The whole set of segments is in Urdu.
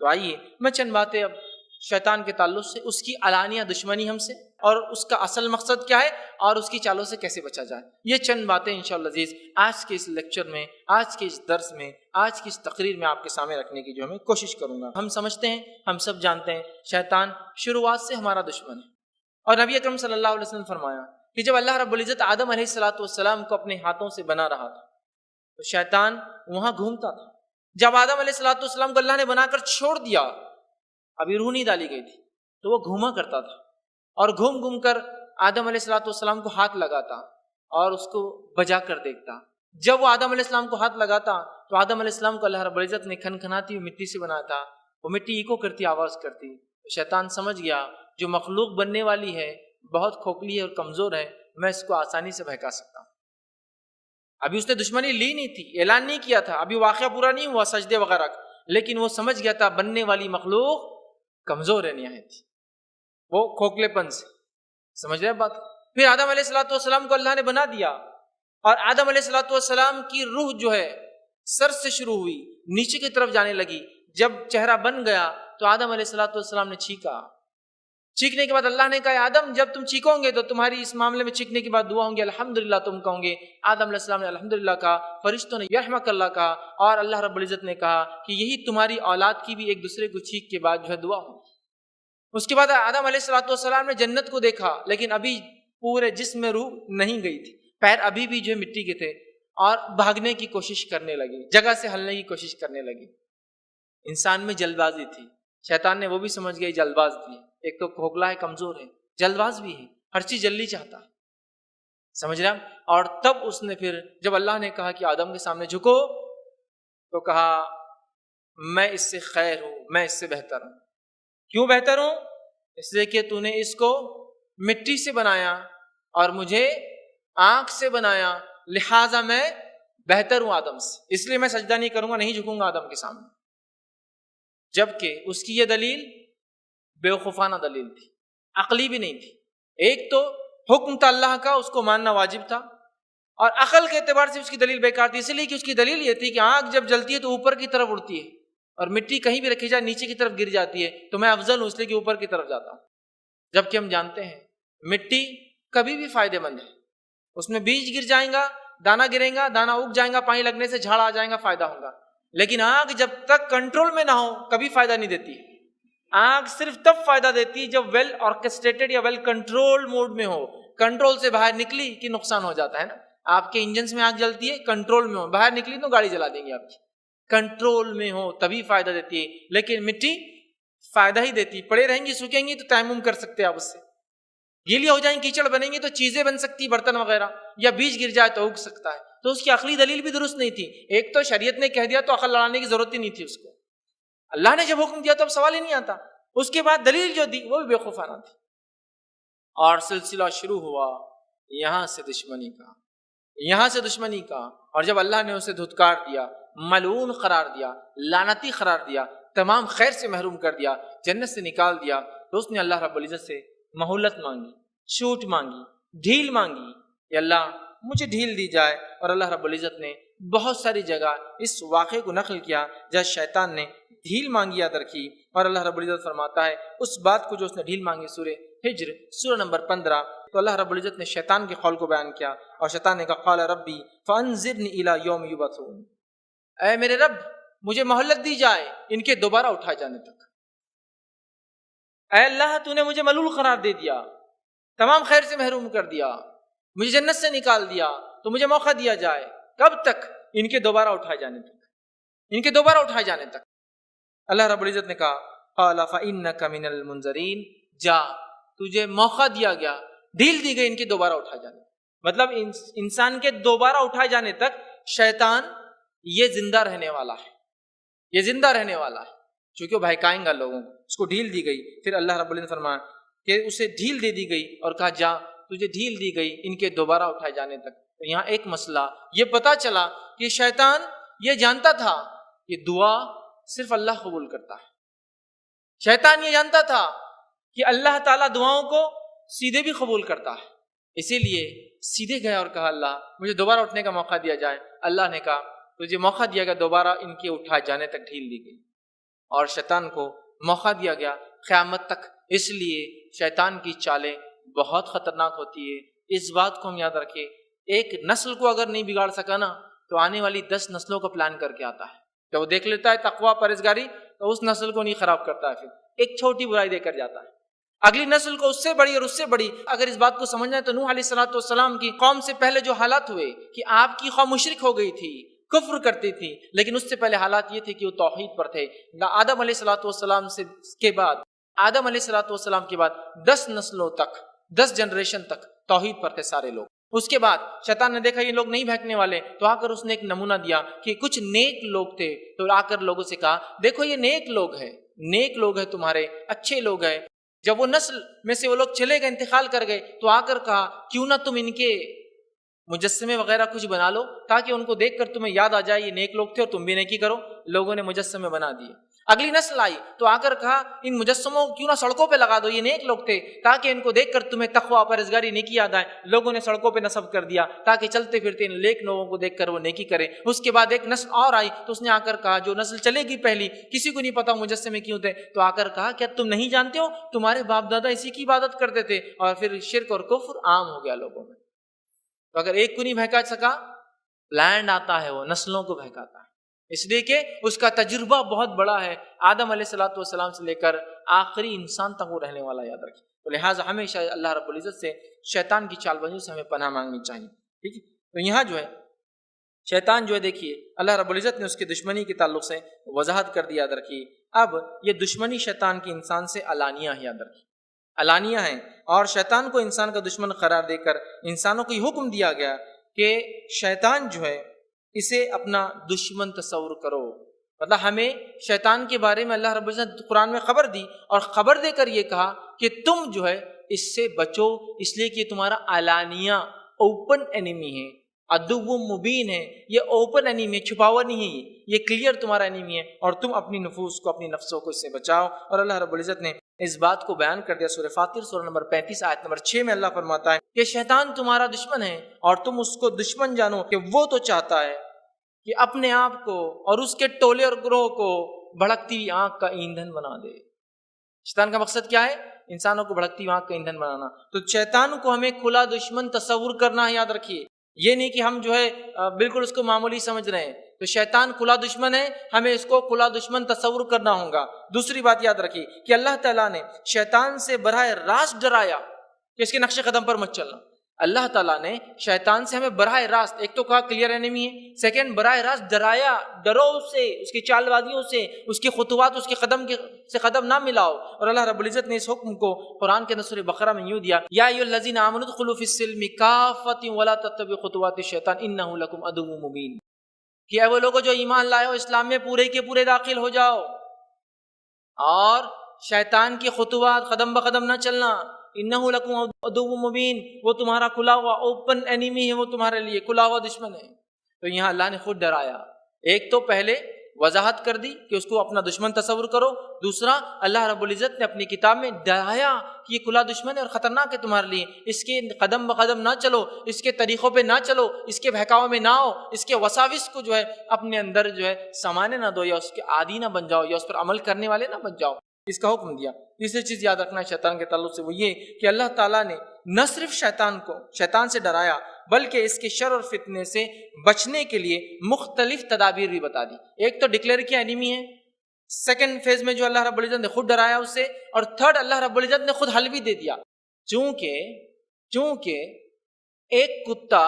تو آئیے میں چند باتیں اب شیطان کے تعلق سے، اس کی علانیہ دشمنی ہم سے، اور اس کا اصل مقصد کیا ہے، اور اس کی چالوں سے کیسے بچا جائے، یہ چند باتیں انشاءاللہ عزیز آج کے اس لیکچر میں، آج کے اس درس میں، آج کی اس تقریر میں آپ کے سامنے رکھنے کی جو میں کوشش کروں گا۔ ہم سمجھتے ہیں، ہم سب جانتے ہیں، شیطان شروعات سے ہمارا دشمن ہے، اور نبی اکرم صلی اللہ علیہ وسلم فرمایا کہ جب اللہ رب العزت آدم علیہ السلام کو اپنے ہاتھوں سے بنا رہا تھا تو شیطان وہاں گھومتا تھا۔ جب آدم علیہ السلام کو اللہ نے بنا کر چھوڑ دیا، ابھی روح نہیں ڈالی گئی تھی، تو وہ گھوما کرتا تھا اور گھوم گھوم کر آدم علیہ السلام کو ہاتھ لگاتا اور اس کو بجا کر دیکھتا۔ جب وہ آدم علیہ السلام کو ہاتھ لگاتا تو آدم علیہ السلام کو اللہ رب العزت نے کھنکھناتی ہوئی مٹی سے بنایا تھا، وہ مٹی ایکو کرتی آواز کرتی۔ شیطان سمجھ گیا جو مخلوق بننے والی ہے بہت کھوکھلی ہے اور کمزور ہے، میں اس کو آسانی سے بہکا سکتا ہوں۔ ابھی اس نے دشمنی لی نہیں تھی، اعلان نہیں کیا تھا، ابھی واقعہ پورا نہیں ہوا سجدے وغیرہ کا، لیکن وہ سمجھ گیا تھا بننے والی مخلوق کمزور ہے نہایت، وہ کھوکھلے پن سے، سمجھ رہے بات۔ پھر آدم علیہ السلام کو اللہ نے بنا دیا، اور آدم علیہ السلام کی روح جو ہے سر سے شروع ہوئی نیچے کی طرف جانے لگی۔ جب چہرہ بن گیا تو آدم علیہ السلام نے چیخا۔ چیخنے کے بعد اللہ نے کہا آدم جب تم چیخو گے تو تمہاری اس معاملے میں چیخنے کے بعد دعا ہوں گی الحمدللہ تم کہو گے۔ آدم علیہ السلام نے الحمدللہ کہا، فرشتوں نے یرحمک اللہ کہا، اور اللہ رب العزت نے کہا کہ یہی تمہاری اولاد کی بھی ایک دوسرے کو چیخ کے بعد جو ہے دعا ہوں۔ اس کے بعد آدم علیہ السلام نے جنت کو دیکھا، لیکن ابھی پورے جسم میں روح نہیں گئی تھی، پیر ابھی بھی جو ہے مٹی کے تھے، اور بھاگنے کی کوشش کرنے لگی، جگہ سے ہلنے کی کوشش کرنے لگی۔ انسان میں جلد بازی تھی، شیطان نے وہ بھی سمجھ گیا جلد باز تھی، ایک تو کھوکھلا ہے، کمزور ہے، جلد باز بھی ہے، ہر چیز جلدی چاہتا ہے، سمجھ رہا۔ اور تب اس نے پھر جب اللہ نے کہا کہ آدم کے سامنے جھکو تو کہا میں اس سے خیر ہوں، میں اس سے بہتر ہوں۔ کیوں بہتر ہوں؟ اس لیے کہ تو نے اس کو مٹی سے بنایا اور مجھے آنکھ سے بنایا، لہٰذا میں بہتر ہوں آدم سے، اس لیے میں سجدہ نہیں کروں گا، نہیں جھکوں گا آدم کے سامنے۔ جبکہ اس کی یہ دلیل بیوقوفانہ دلیل تھی، عقلی بھی نہیں تھی۔ ایک تو حکم تھا اللہ کا، اس کو ماننا واجب تھا، اور عقل کے اعتبار سے اس کی دلیل بیکار تھی، اس لیے کہ اس کی دلیل یہ تھی کہ آنکھ جب جلتی ہے تو اوپر کی طرف اڑتی ہے، اور مٹی کہیں بھی رکھی جائے نیچے کی طرف گر جاتی ہے، تو میں افضل ہوں اس لیے کہ اوپر کی طرف جاتا ہوں۔ جبکہ ہم جانتے ہیں مٹی کبھی بھی فائدے مند ہے، اس میں بیج گر جائیں گا، دانا گریں گا، دانا اگ جائیں گا، پانی لگنے سے جھاڑ آ جائیں گا، فائدہ ہوگا۔ لیکن آگ جب تک کنٹرول میں نہ ہو کبھی فائدہ نہیں دیتی۔ آگ صرف تب فائدہ دیتی ہے جب ویل آرکسٹریٹڈ یا ویل کنٹرول موڈ میں ہو، کنٹرول سے باہر نکلی کہ نقصان ہو جاتا ہے نا۔ آپ کے انجنز میں آگ جلتی ہے، کنٹرول میں ہو، باہر نکلی تو گاڑی جلا دیں گے آپ کی۔ کنٹرول میں ہو تبھی فائدہ دیتی ہے، لیکن مٹی فائدہ ہی دیتی، پڑے رہیں گی سوکھیں گی تو تیمم کر سکتے ہیں آپ اس سے، گیلی ہو جائیں کیچڑ بنیں گی تو چیزیں بن سکتی، برتن وغیرہ، یا بیج گر جائے تو اگ سکتا ہے۔ تو اس کی عقلی دلیل بھی درست نہیں تھی۔ ایک تو شریعت نے کہہ دیا تو عقل لڑانے کی ضرورت ہی نہیں تھی اس کو، اللہ نے جب حکم دیا تو اب سوال ہی نہیں آتا۔ اس کے بعد دلیل جو دی وہ بھی بیوقوفانہ تھی، اور سلسلہ شروع ہوا یہاں سے دشمنی کا، یہاں سے دشمنی کا۔ اور جب اللہ نے اسے دھتکار دیا، ملعون قرار دیا، لعنتی قرار دیا، تمام خیر سے محروم کر دیا، جنت سے نکال دیا، تو اس نے اللہ رب العزت سے مہلت مانگی، چھوٹ مانگی، ڈھیل مانگی کہ اللہ مجھے ڈھیل دی جائے۔ اور اللہ رب العزت نے بہت ساری جگہ اس واقعے کو نقل کیا جہاں شیطان نے ڈھیل مانگی یاد رکھی، اور اللہ رب العزت فرماتا ہے اس بات کو جو اس نے ڈھیل مانگی، سورہ ہجر سورہ نمبر 15، تو اللہ رب العزت نے شیطان کے قول کو بیان کیا، اور شیطان نے کہا قال ربی فانظرنی الی یوم یبعثون، اے میرے رب مجھے مہلت دی جائے ان کے دوبارہ اٹھائے جانے تک۔ اے اللہ تو نے مجھے ملول قرار دے دیا، تمام خیر سے محروم کر دیا، مجھے جنت سے نکال دیا، تو مجھے موقع دیا جائے کب تک؟ ان کے دوبارہ اٹھائے جانے تک، ان کے دوبارہ اٹھائے جانے تک۔ اللہ رب العزت نے کہا قال فإنک من المنذرین، جا تجھے موقع دیا گیا، ڈھیل دی گئی ان کے دوبارہ اٹھائے جانے، مطلب انسان کے دوبارہ اٹھائے جانے تک شیطان یہ زندہ رہنے والا ہے، یہ زندہ رہنے والا ہے، چونکہ وہ بہکائیں گا لوگوں کو۔ اس کو ڈھیل دی گئی، پھر اللہ رب العزت نے فرمایا کہ اسے ڈھیل دے دی گئی اور کہا جا تجھے ڈھیل دی گئی ان کے دوبارہ اٹھائے جانے تک۔ تو یہاں ایک مسئلہ یہ پتا چلا کہ شیطان یہ جانتا تھا کہ دعا صرف اللہ قبول کرتا ہے، شیطان یہ جانتا تھا کہ اللہ تعالیٰ دعاؤں کو سیدھے بھی قبول کرتا ہے، اسی لیے سیدھے گیا اور کہا اللہ مجھے دوبارہ اٹھنے کا موقع دیا جائے۔ اللہ نے کہا تجھے موقع دیا گیا، دوبارہ ان کے اٹھائے جانے تک ڈھیل دی گئی۔ اور شیطان کو موقع دیا گیا قیامت تک، اس لیے شیطان کی چالیں بہت خطرناک ہوتی ہے۔ اس بات کو ہم یاد رکھیں، ایک نسل کو اگر نہیں بگاڑ سکا نا تو آنے والی 10 نسلوں کا پلان کر کے آتا ہے۔ جب وہ دیکھ لیتا ہے تقویٰ پرہیزگاری تو اس نسل کو نہیں خراب کرتا ہے، پھر ایک چھوٹی برائی دے کر جاتا ہے، اگلی نسل کو اس سے بڑی اور اس سے بڑی۔ اگر اس بات کو سمجھنا ہے تو نوح علیہ السلام کی قوم سے پہلے جو حالات ہوئے کہ آپ کی قوم مشرک ہو گئی تھی، کفر کرتی تھی، لیکن اس سے پہلے حالات یہ تھے کہ وہ توحید پر تھے۔ آدم علیہ السلام کے بعد آدم علیہ السلام کے بعد 10 نسلوں تک، 10 جنریشن تک توحید پر تھے سارے لوگ۔ اس کے بعد شیطان نے دیکھا یہ لوگ نہیں بہکنے والے، تو آ کر اس نے ایک نمونہ دیا کہ کچھ نیک لوگ تھے، تو آ کر لوگوں سے کہا دیکھو یہ نیک لوگ ہیں تمہارے، اچھے لوگ ہیں۔ جب وہ نسل میں سے وہ لوگ چلے گئے، انتقال کر گئے، تو آ کر کہا کیوں نہ تم ان کے مجسمے وغیرہ کچھ بنا لو تاکہ ان کو دیکھ کر تمہیں یاد آ جائے یہ نیک لوگ تھے اور تم بھی نیکی کرو۔ لوگوں نے مجسمے بنا دیے۔ اگلی نسل آئی تو آ کر کہا ان مجسموں کو کیوں نہ سڑکوں پہ لگا دو، یہ نیک لوگ تھے تاکہ ان کو دیکھ کر تمہیں تقویٰ پرہیزگاری نیکی یاد آئے۔ لوگوں نے سڑکوں پہ نصب کر دیا تاکہ چلتے پھرتے ان نیک لوگوں کو دیکھ کر وہ نیکی کرے۔ اس کے بعد ایک نسل اور آئی تو اس نے آ کر کہا، جو نسل چلے گی پہلی، کسی کو نہیں پتا مجسمے کیوں تھے، تو آ کر کہا کیا تم نہیں جانتے ہو تمہارے باپ دادا اسی کی عبادت کرتے تھے، اور پھر شرک اور کفر عام ہو گیا لوگوں میں۔ تو اگر ایک کو نہیں بہکا سکا، لینڈ آتا ہے وہ نسلوں کو بہکاتا ہے، اس لیے کہ اس کا تجربہ بہت بڑا ہے، آدم علیہ السلام سے لے کر آخری انسان تک وہ رہنے والا، یاد رکھیں۔ تو لہٰذا ہمیشہ اللہ رب العزت سے شیطان کی چال بازیوں سے ہمیں پناہ مانگنی چاہیے، ٹھیک ہے۔ تو یہاں جو ہے شیطان جو ہے، دیکھیے اللہ رب العزت نے اس کی دشمنی کے تعلق سے وضاحت کر دی، یاد رکھیے۔ اب یہ دشمنی شیطان کی انسان سے علانیہ ہے، یاد رکھیے علانیہ ہیں، اور شیطان کو انسان کا دشمن قرار دے کر انسانوں کو یہ حکم دیا گیا کہ شیطان جو ہے اسے اپنا دشمن تصور کرو۔ مطلب ہمیں شیطان کے بارے میں اللہ رب العزت قرآن میں خبر دی، اور خبر دے کر یہ کہا کہ تم جو ہے اس سے بچو، اس لیے کہ یہ تمہارا علانیہ اوپن انیمی ہے، عدو مبین ہے، یہ اوپن انیمی ہے، چھپا ہوا نہیں ہے، یہ کلیئر تمہارا انیمی ہے، اور تم اپنی نفوس کو، اپنی نفسوں کو اس سے بچاؤ۔ اور اللہ رب العزت نے اس بات کو بیان کر دیا سورہ فاطر سورہ نمبر 35 آیت نمبر 6 میں اللہ فرماتا ہے کہ شیطان تمہارا دشمن ہے اور تم اس کو دشمن جانو کہ وہ تو چاہتا ہے کہ اپنے آپ کو اور اس کے ٹولے اور گروہ کو بھڑکتی ہوئی آنکھ کا ایندھن بنا دے۔ شیطان کا مقصد کیا ہے؟ انسانوں کو بھڑکتی ہوئی آنکھ کا ایندھن بنانا۔ تو شیطان کو ہمیں کھلا دشمن تصور کرنا ہے، یاد رکھیے، یہ نہیں کہ ہم جو ہے بالکل اس کو معمولی سمجھ رہے ہیں۔ تو شیطان کھلا دشمن ہے، ہمیں اس کو کھلا دشمن تصور کرنا ہوگا۔ دوسری بات یاد رکھیے کہ اللہ تعالیٰ نے شیطان سے براہ راست ڈرایا کہ اس کے نقش قدم پر مت چلنا۔ اللہ تعالیٰ نے شیطان سے ہمیں براہ راست، ایک تو کہا کلیئر انیمی ہے، سیکنڈ براہ راست ڈرایا، ڈرو اس سے، اس کی چال بازیوں سے، اس کی خطوات، اس کے قدم سے قدم نہ ملاؤ۔ اور اللہ رب العزت نے اس حکم کو قرآن کے سورہ بقرہ میں یوں دیا، یا ایھا الذین آمنوا ادخلوا فی السلم کافۃ ولا تتبعوا خطوات الشیطان انہ لکم عدو مبین، کہ اے وہ لوگوں جو ایمان لائے ہو اسلام میں پورے کے پورے داخل ہو جاؤ اور شیطان کی خطوات قدم بقدم نہ چلنا۔ انہ لکم عدو مبین، وہ تمہارا کھلا ہوا اوپن انیمی ہے، وہ تمہارے لیے کھلا ہوا دشمن ہے۔ تو یہاں اللہ نے خود ڈرایا، ایک تو پہلے وضاحت کر دی کہ اس کو اپنا دشمن تصور کرو، دوسرا اللہ رب العزت نے اپنی کتاب میں ڈرایا کہ یہ کھلا دشمن ہے اور خطرناک ہے تمہارے لیے، اس کے قدم بقدم نہ چلو، اس کے طریقوں پہ نہ چلو، اس کے بہکاؤ میں نہ آؤ، اس کے وساوس کو جو ہے اپنے اندر جو ہے سمانے نہ دو، یا اس کے عادی نہ بن جاؤ، یا اس پر عمل کرنے والے نہ بن جاؤ، اس کا حکم دیا۔ تیسری چیز یاد رکھنا ہے شیطان کے تعلق سے، وہ یہ کہ اللہ تعالیٰ نے نہ صرف شیطان سے ڈرایا بلکہ اس کے شر اور فتنے سے بچنے کے لیے مختلف تدابیر بھی بتا دی۔ ایک تو ڈکلیئر کیا انیمی ہے، سیکنڈ فیز میں جو اللہ رب العزت نے خود ڈرایا اس سے، اور تھرڈ اللہ رب العزت نے خود حل بھی دے دیا۔ چونکہ ایک کتا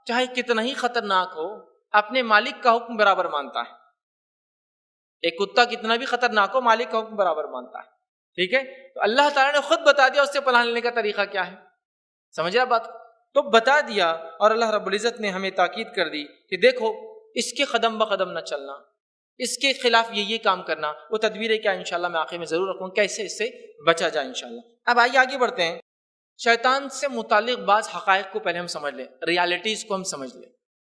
چاہے کتنا ہی خطرناک ہو اپنے مالک کا حکم برابر مانتا ہے، ایک کتا کتنا بھی خطرناک ہو مالک کا حکم برابر مانتا ہے، ٹھیک ہے۔ تو اللہ تعالیٰ نے خود بتا دیا اس سے پناہ لینے کا طریقہ کیا ہے، سمجھ رہے بات؟ تو بتا دیا، اور اللہ رب العزت نے ہمیں تاکید کر دی کہ دیکھو اس کے قدم بقدم نہ چلنا، اس کے خلاف یہ کام کرنا، وہ تدبیریں کیا انشاءاللہ میں آخر میں ضرور رکھوں کیسے اس سے بچا جائے انشاءاللہ۔ اب آئیے آگے بڑھتے ہیں، شیطان سے متعلق بعض حقائق کو پہلے ہم سمجھ لیں، ریالٹیز کو ہم سمجھ لیں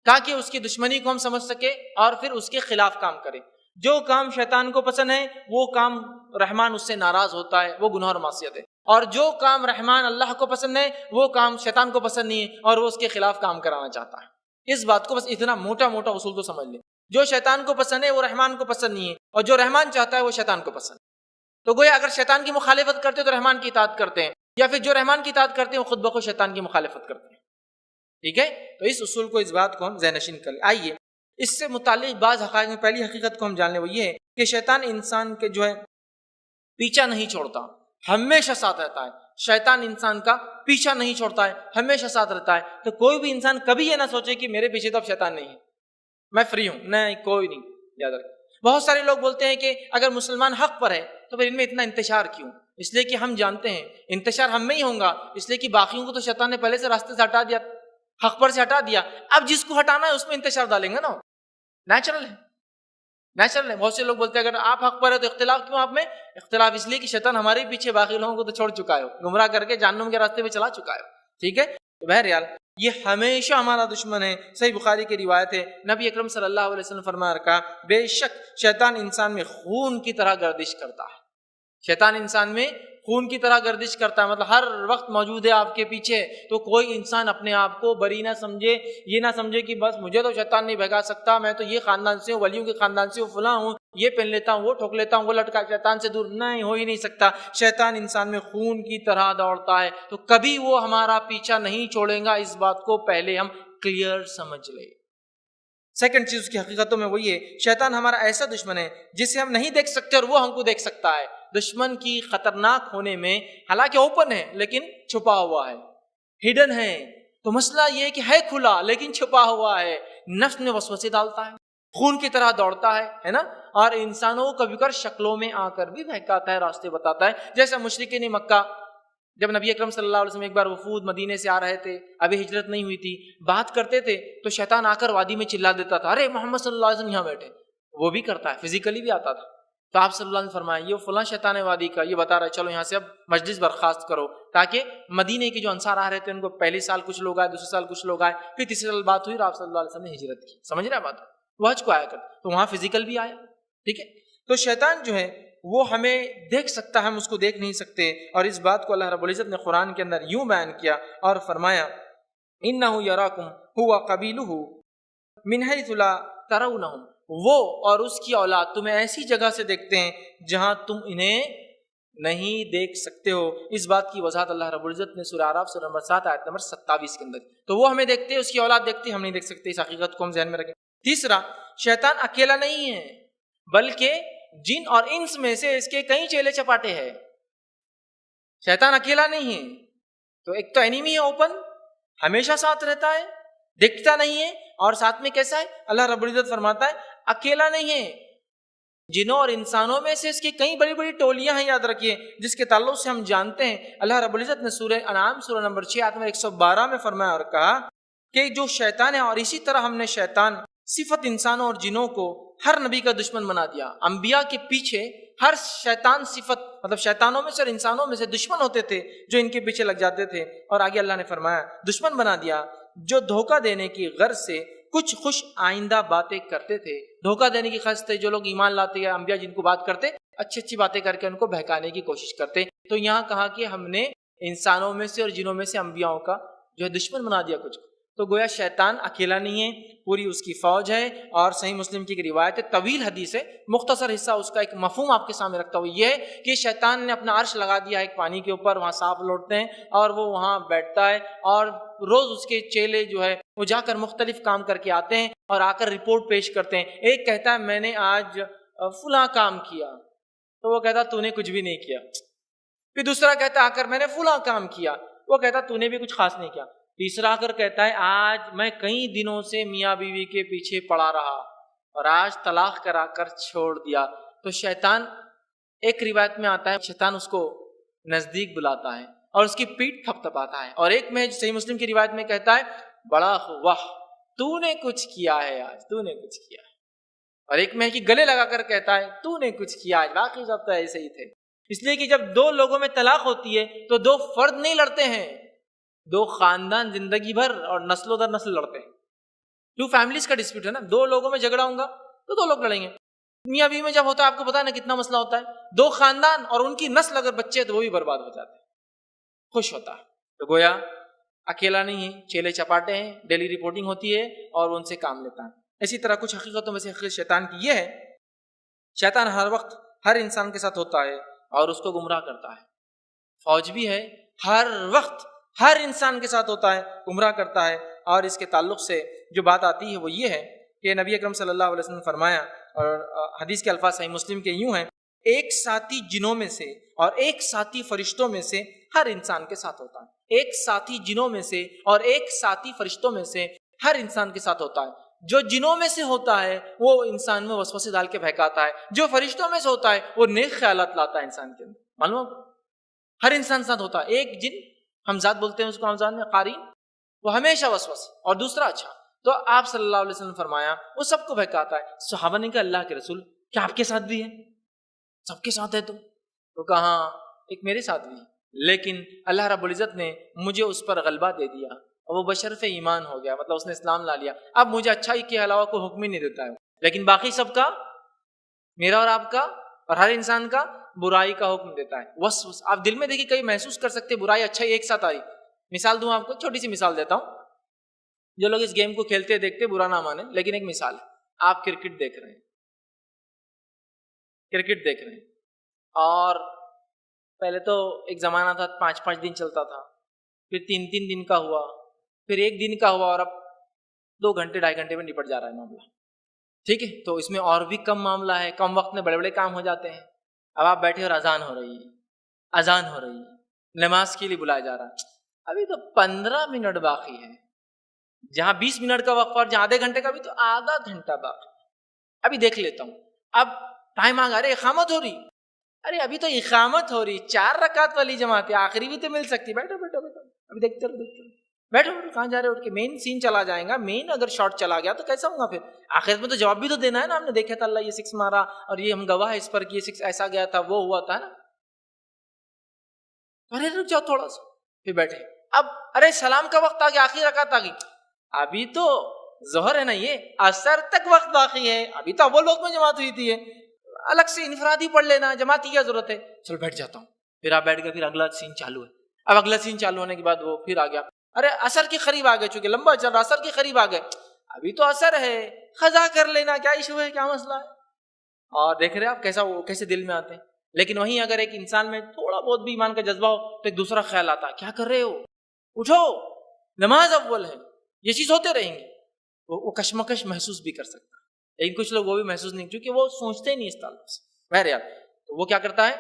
تاکہ اس کی دشمنی کو ہم سمجھ سکے اور پھر اس کے خلاف کام کریں۔ جو کام شیطان کو پسند ہے وہ کام رحمان اس سے ناراض ہوتا ہے، وہ گناہ اور معصیت ہے، اور جو کام رحمان اللہ کو پسند ہے وہ کام شیطان کو پسند نہیں ہے اور وہ اس کے خلاف کام کرانا چاہتا ہے۔ اس بات کو بس اتنا موٹا اصول تو سمجھ لیں۔ جو شیطان کو پسند ہے وہ رحمان کو پسند نہیں ہے، اور جو رحمان چاہتا ہے وہ شیطان کو پسند ہے۔ تو گویا اگر شیطان کی مخالفت کرتے تو رحمان کی اطاعت کرتے ہیں، یا پھر جو رحمان کی اطاعت کرتے ہیں وہ خود بخود شیطان کی مخالفت کرتے ہیں۔ ٹھیک ہے، تو اس اصول کو، اس بات کو ہم ذہن نشین کر لیں۔ آئیے اس سے متعلق بعض حقائق میں پہلی حقیقت کو ہم جان لیں، وہ یہ ہے کہ شیطان انسان کے جو ہے پیچھا نہیں چھوڑتا، ہمیشہ ساتھ رہتا ہے۔ شیطان انسان کا پیچھا نہیں چھوڑتا ہے، ہمیشہ ساتھ رہتا ہے۔ تو کوئی بھی انسان کبھی یہ نہ سوچے کہ میرے پیچھے تو اب شیطان نہیں ہے، میں فری ہوں، نہیں، کوئی نہیں۔ یاد رکھیں، بہت سارے لوگ بولتے ہیں کہ اگر مسلمان حق پر ہے تو پھر ان میں اتنا انتشار کیوں؟ اس لیے کہ ہم جانتے ہیں انتشار ہم میں ہی ہوگا، اس لیے کہ باقیوں کو تو شیطان نے پہلے سے راستے سے ہٹا دیا، حق پر سے ہٹا دیا، اب جس کو ہٹانا ہے اس میں انتشار ڈالیں گے نا، نیچرل ہے، نیچرل ہے۔ بہت سے لوگ بولتے ہیں اگر آپ حق پر ہے تو اختلاف کیوں آپ میں؟ اختلاف اس لیے کہ شیطان ہمارے پیچھے باقی لوگوں کو تو چھوڑ چکا ہے، گمراہ کر کے جہنم کے راستے پہ چلا چکا ہے۔ ٹھیک ہے، تو بہرحال یہ ہمیشہ ہمارا دشمن ہے۔ صحیح بخاری کی روایت ہے، نبی اکرم صلی اللہ علیہ وسلم فرما رکھا، بے شک شیطان انسان میں خون کی طرح گردش کرتا ہے۔ شیطان انسان میں خون کی طرح گردش کرتا ہے، مطلب ہر وقت موجود ہے آپ کے پیچھے۔ تو کوئی انسان اپنے آپ کو بری نہ سمجھے، یہ نہ سمجھے کہ بس مجھے تو شیطان نہیں بھگا سکتا، میں تو یہ خاندان سے ہوں، ولیوں کے خاندان سے ہوں، فلاں ہوں، یہ پہن لیتا ہوں، وہ ٹھوک لیتا ہوں، وہ لٹکا، شیطان سے دور نہیں ہو ہی نہیں سکتا۔ شیطان انسان میں خون کی طرح دوڑتا ہے، تو کبھی وہ ہمارا پیچھا نہیں چھوڑے گا، اس بات کو پہلے ہم کلیئر سمجھ لیں۔ سیکنڈ چیز کی حقیقتوں میں وہی ہے، شیطان ہمارا ایسا دشمن ہے جسے ہم نہیں دیکھ سکتے اور وہ ہم کو دیکھ سکتا ہے۔ دشمن کی خطرناک ہونے میں حالانکہ اوپن ہے لیکن چھپا ہوا ہے، ہڈن ہے۔ تو مسئلہ یہ ہے کہ ہے کھلا لیکن چھپا ہوا ہے، نفس میں وسوسے ڈالتا ہے، خون کی طرح دوڑتا ہے نا، اور انسانوں کو کبھی کبھار شکلوں میں آ کر بھی بہکاتا ہے، راستے بتاتا ہے۔ جیسا مشرکین مکہ، جب نبی اکرم صلی اللہ علیہ وسلم ایک بار وفود مدینے سے آ رہے تھے، ابھی ہجرت نہیں ہوئی تھی، بات کرتے تھے تو شیطان آ کر وادی میں چلا دیتا تھا، ارے محمد صلی اللہ علیہ وسلم یہاں بیٹھے۔ وہ بھی کرتا ہے، فزیکلی بھی آتا تھا۔ تو آپ صلی اللہ علیہ وسلم فرمایا یہ فلاں شیطان ہے وادی کا، یہ بتا رہا ہے چلو یہاں سے اب مجلس برخاست کرو، تاکہ مدینے کے جو انصار آ رہے تھے ان کو پہلے سال کچھ لوگ آئے، دوسرے سال کچھ لوگ آئے، پھر تیسرے سال بات ہوئی اور آپ صلی اللہ علیہ وسلم نے ہجرت کی۔ سمجھ رہے بات؟ وہ حج کو آیا کر، تو وہاں فزیکل بھی آیا۔ ٹھیک ہے، تو شیطان جو ہے وہ ہمیں دیکھ سکتا ہے، ہم اس کو دیکھ نہیں سکتے، اور اس بات کو اللہ رب العزت نے قرآن کے اندر یوں بیان کیا اور فرمایا اِنَّهُ يَرَاكُمْ هُوَ قَبِيلُهُ مِنْ حَيْثُ لَا تَرَوْنَهُمْ، وہ اور اس کی اولاد تمہیں ایسی جگہ سے دیکھتے ہیں جہاں تم انہیں نہیں دیکھ سکتے ہو۔ اس بات کی وضاحت اللہ رب العزت نے سورہ اعراف سورہ نمبر 7 آیت نمبر 27 کے اندر۔ تو وہ ہمیں دیکھتے ہیں، اس کی اولاد دیکھتے ہیں، ہم نہیں دیکھ سکتے۔ اس حقیقت کو ہم ذہن میں رکھیں۔ تیسرا، شیطان اکیلا نہیں ہے بلکہ جن اور انس میں سے اس کے کئی چیلے چپاٹے ہیں۔ شیطان اکیلا نہیں ہے، تو ایک تو اینیمی ہے اوپن، ہمیشہ ساتھ رہتا ہے، دکھتا نہیں ہے، اور ساتھ میں کیسا ہے؟ اللہ رب العزت فرماتا ہے اکیلا نہیں ہے، جنوں اور انسانوں میں سے اس کی کئی بڑی بڑی ٹولیاں ہیں، یاد رکھیے، جس کے تعلق سے ہم جانتے ہیں اللہ رب العزت نے سورہ انعام سورہ نمبر 6 آیت نمبر 112 میں فرمایا اور کہا کہ جو شیطان ہے، اور اسی طرح ہم نے شیطان صفت انسانوں اور جنوں کو ہر نبی کا دشمن بنا دیا۔ انبیاء کے پیچھے ہر شیطان صفت، مطلب شیطانوں میں سے اور انسانوں میں سے دشمن ہوتے تھے جو ان کے پیچھے لگ جاتے تھے، اور آگے اللہ نے فرمایا دشمن بنا دیا جو دھوکہ دینے کی غرض سے کچھ خوش آئندہ باتیں کرتے تھے۔ دھوکہ دینے کی غرض سے جو لوگ ایمان لاتے یا انبیاء جن کو بات کرتے، اچھی اچھی باتیں کر کے ان کو بہکانے کی کوشش کرتے۔ تو یہاں کہا کہ ہم نے انسانوں میں سے اور جنوں میں سے انبیاءوں کا جو ہے دشمن بنا دیا کچھ۔ تو گویا شیطان اکیلا نہیں ہے، پوری اس کی فوج ہے، اور صحیح مسلم کی ایک روایت ہے، طویل حدیث ہے، مختصر حصہ اس کا ایک مفہوم آپ کے سامنے رکھتا ہوں، یہ ہے کہ شیطان نے اپنا عرش لگا دیا ایک پانی کے اوپر، وہاں سانپ لوٹتے ہیں اور وہ وہاں بیٹھتا ہے، اور روز اس کے چیلے جو ہے وہ جا کر مختلف کام کر کے آتے ہیں اور آ کر رپورٹ پیش کرتے ہیں۔ ایک کہتا ہے میں نے آج فلاں کام کیا، تو وہ کہتا تو نے کچھ بھی نہیں کیا۔ پھر دوسرا کہتا آ کر میں نے فلاں کام کیا، وہ کہتا تو نے بھی کچھ خاص نہیں کیا۔ تیسرا کر کہتا ہے آج میں کئی دنوں سے میاں بیوی کے پیچھے پڑا رہا اور آج طلاق کرا کر چھوڑ دیا۔ تو شیطان، ایک روایت میں آتا ہے شیطان اس کو نزدیک بلاتا ہے اور اس کی پیٹھ تھپ تھپاتا ہے، اور ایک میں صحیح مسلم کی روایت میں کہتا ہے بڑا واہ تو نے کچھ کیا ہے آج، تو نے کچھ کیا ہے، اور ایک میں کہ گلے لگا کر کہتا ہے تو نے کچھ کیا آج، باقی سب تو ایسے ہی تھے۔ اس لیے کہ جب دو لوگوں میں طلاق ہوتی ہے تو دو فرد نہیں لڑتے ہیں، دو خاندان زندگی بھر اور نسلوں در نسل لڑتے ہیں۔ ٹو فیملیز کا ڈسپیوٹ ہے نا، دو لوگوں میں جھگڑا ہوں گا تو دو لوگ لڑیں گے۔ میاں بیوی میں جب ہوتا ہے آپ کو پتا ہے نا کتنا مسئلہ ہوتا ہے، دو خاندان اور ان کی نسل اگر بچے تو وہ بھی برباد ہو جاتے ہیں، خوش ہوتا ہے۔ تو گویا اکیلا نہیں ہے، چیلے چپاٹے ہیں، ڈیلی رپورٹنگ ہوتی ہے اور ان سے کام لیتا ہے۔ اسی طرح کچھ حقیقتوں میں سے حقیقت شیطان کی یہ ہے، شیطان ہر وقت ہر انسان کے ساتھ ہوتا ہے اور اس کو گمراہ کرتا ہے. فوج بھی ہے، ہر وقت ہر انسان کے ساتھ ہوتا ہے، گمراہ کرتا ہے. اور اس کے تعلق سے جو بات آتی ہے وہ یہ ہے کہ نبی اکرم صلی اللہ علیہ وسلم نے فرمایا، اور حدیث کے الفاظ صحیح مسلم کے یوں ہیں، ایک ساتھی جنوں میں سے اور ایک ساتھی فرشتوں میں سے ہر انسان کے ساتھ ہوتا ہے. ایک ساتھی جنوں میں سے اور ایک ساتھی فرشتوں میں سے ہر انسان کے ساتھ ہوتا ہے. جو جنوں میں سے ہوتا ہے وہ انسان میں وسوسے ڈال کے بہکاتا ہے، جو فرشتوں میں سے ہوتا ہے وہ نیک خیالات لاتا ہے انسان کے اندر. معلوم ہر انسان ساتھ ہوتا ہے. ایک جن حمزات بولتے ہیں اس کو حمزات میں قارین، وہ ہمیشہ وسوسے، اور دوسرا اچھا. تو آپ صلی اللہ علیہ وسلم فرمایا وہ سب کو بہکاتا ہے. صحابہ نے کہا اللہ کے رسول کیا آپ کے ساتھ بھی ہے؟ سب کے ساتھ ہے تو کہا ہاں ایک میرے ساتھ بھی ہے، لیکن اللہ رب العزت نے مجھے اس پر غلبہ دے دیا اور وہ بشرف ایمان ہو گیا، مطلب اس نے اسلام لا لیا. اب مجھے اچھائی کے علاوہ کوئی حکم ہی نہیں دیتا ہے، لیکن باقی سب کا، میرا اور آپ کا اور ہر انسان کا، برائی کا حکم دیتا ہے. وسوسہ آپ دل میں دیکھیے، کئی محسوس کر سکتے برائی اچھائی ایک ساتھ آئی. مثال دوں آپ کو، چھوٹی سی مثال دیتا ہوں. جو لوگ اس گیم کو کھیلتے دیکھتے برا نہ مانے، لیکن ایک مثال ہے. آپ کرکٹ دیکھ رہے ہیں اور پہلے تو ایک زمانہ تھا 5 دن چلتا تھا، پھر 3 دن کا ہوا، پھر 1 دن کا ہوا، اور اب 2 گھنٹے 2.5 گھنٹے میں نپٹ جا رہا ہے معاملہ. ٹھیک ہے، تو اس میں اور بھی کم معاملہ ہے، کم وقت میں بڑے بڑے کام ہو جاتے ہیں. اب آپ بیٹھے اور اذان ہو رہی ہے، نماز کے لیے بلایا جا رہا ہے، ابھی تو 15 منٹ باقی ہے. جہاں 20 منٹ کا وقفہ اور جہاں آدھے گھنٹے کا بھی تو آدھا گھنٹہ باقی. ابھی دیکھ لیتا ہوں. اب ٹائم آ گیا، ارے اقامت ہو رہی، ارے ابھی تو اقامت ہو رہی، 4 رکعت والی جماعت ہے، آخری بھی تو مل سکتی. بیٹھو ابھی دیکھتے رہو، بیٹھو کہاں جا رہے ہو؟ اٹھ کے مین سین چلا جائے گا. مین اگر شارٹ چلا گیا تو کیسا ہوگا؟ پھر آخر میں تو جواب بھی تو دینا ہے نا. ہم نے دیکھا تھا اللہ یہ 6 مارا اور یہ ہم گواہ ہے اس پر کہ یہ 6 ایسا گیا تھا، وہ ہوا تھا نا. ارے رک جاؤ تھوڑا سا، پھر بیٹھے. اب ارے سلام کا وقت آ گیا، آخری رکعت آ گئی، ابھی تو ظہر ہے نا، یہ عصر تک وقت باقی ہے، ابھی تو اول وقت میں جماعت ہوئی تھی. الگ سے انفرادی پڑھ لینا، جماعت کی کیا ضرورت ہے؟ چلو بیٹھ جاتا ہوں. پھر آپ بیٹھ گئے، پھر اگلا سین چالو ہے. اب اگلا سین چالو ہونے کے بعد وہ پھر آ گیا، ارے عصر کے قریب آ گئے، چونکہ لمبا چل رہا، عصر کے قریب آ گئے، ابھی تو عصر ہے، قضا کر لینا، کیا ایشو ہے، کیا مسئلہ ہے؟ اور دیکھ رہے آپ کیسا وہ کیسے دل میں آتے ہیں. لیکن وہیں اگر ایک انسان میں تھوڑا بہت بھی ایمان کا جذبہ ہو تو ایک دوسرا خیال آتا ہے، کیا کر رہے ہو، اٹھو، نماز اول ہے. یہ چیز ہوتے رہیں گے، وہ کشمکش محسوس بھی کر سکتا ہے. لیکن کچھ لوگ وہ بھی محسوس نہیں، کیونکہ وہ سوچتے نہیں اس تعلق سے. بہرحال تو وہ کیا کرتا ہے،